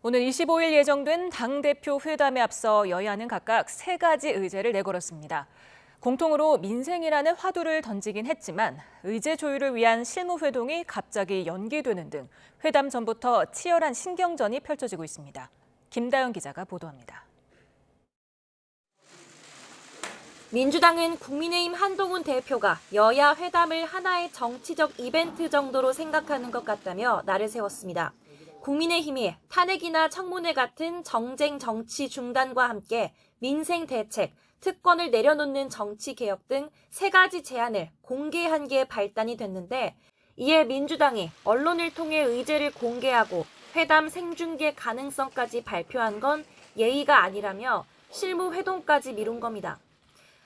오늘 25일 예정된 당대표 회담에 앞서 여야는 각각 3가지 의제를 내걸었습니다. 공통으로 민생이라는 화두를 던지긴 했지만 의제 조율을 위한 실무회동이 갑자기 연기되는 등 회담 전부터 치열한 신경전이 펼쳐지고 있습니다. 김다연 기자가 보도합니다. 민주당은 국민의힘 한동훈 대표가 여야 회담을 하나의 정치적 이벤트 정도로 생각하는 것 같다며 날을 세웠습니다. 국민의힘이 탄핵이나 청문회 같은 정쟁 정치 중단과 함께 민생 대책, 특권을 내려놓는 정치 개혁 등 3가지 제안을 공개한 게 발단이 됐는데 이에 민주당이 언론을 통해 의제를 공개하고 회담 생중계 가능성까지 발표한 건 예의가 아니라며 실무 회동까지 미룬 겁니다.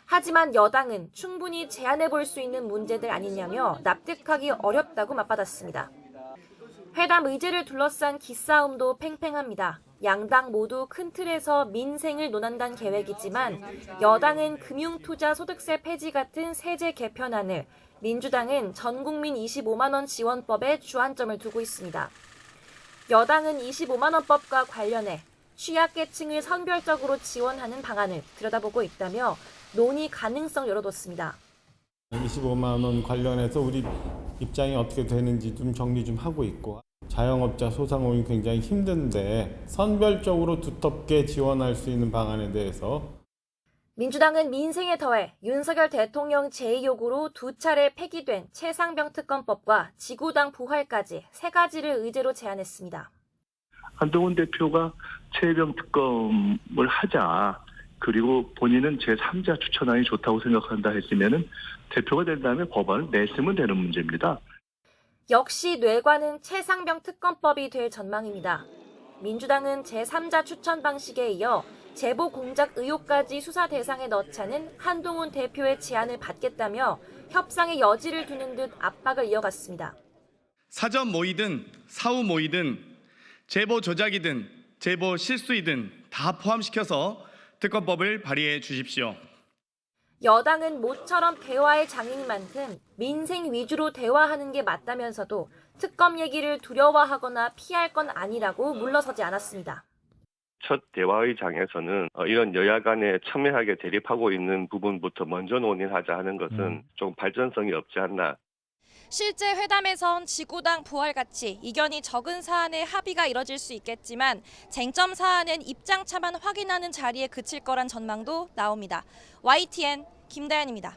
하지만 여당은 충분히 제안해 볼 수 있는 문제들 아니냐며 납득하기 어렵다고 맞받았습니다. 회담 의제를 둘러싼 기싸움도 팽팽합니다. 양당 모두 큰 틀에서 민생을 논한다는 계획이지만 여당은 금융투자소득세 폐지 같은 세제 개편안을, 민주당은 전국민 25만 원 지원법에 주안점을 두고 있습니다. 여당은 25만 원법과 관련해 취약계층을 선별적으로 지원하는 방안을 들여다보고 있다며 논의 가능성 열어뒀습니다. 25만 원 관련해서 우리 입장이 어떻게 되는지 좀 정리 좀 하고 있고, 자영업자 소상공인 굉장히 힘든데 선별적으로 두텁게 지원할 수 있는 방안에 대해서 민주당은 민생에 더해 윤석열 대통령 제2요구로 2차례 폐기된 최상병 특검법과 지구당 부활까지 3가지를 의제로 제안했습니다. 한동훈 대표가 최병 특검을 하자, 그리고 본인은 제3자 추천안이 좋다고 생각한다 했으면은 대표가 된 다음에 법안을 냈으면 되는 문제입니다. 역시 뇌관은 최상병 특검법이 될 전망입니다. 민주당은 제3자 추천 방식에 이어 제보 공작 의혹까지 수사 대상에 넣자는 한동훈 대표의 제안을 받겠다며 협상의 여지를 두는 듯 압박을 이어갔습니다. 사전 모의든 사후 모의든 제보 조작이든 제보 실수이든 다 포함시켜서 특검법을 발의해 주십시오. 여당은 모처럼 대화의 장인 만큼 민생 위주로 대화하는 게 맞다면서도 특검 얘기를 두려워하거나 피할 건 아니라고 물러서지 않았습니다. 첫 대화의 장에서는 이런 여야 간에 첨예하게 대립하고 있는 부분부터 먼저 논의하자 하는 것은 좀 발전성이 없지 않나. 실제 회담에선 지구당 부활같이 이견이 적은 사안에 합의가 이뤄질 수 있겠지만 쟁점 사안은 입장차만 확인하는 자리에 그칠 거란 전망도 나옵니다. YTN 김다연입니다.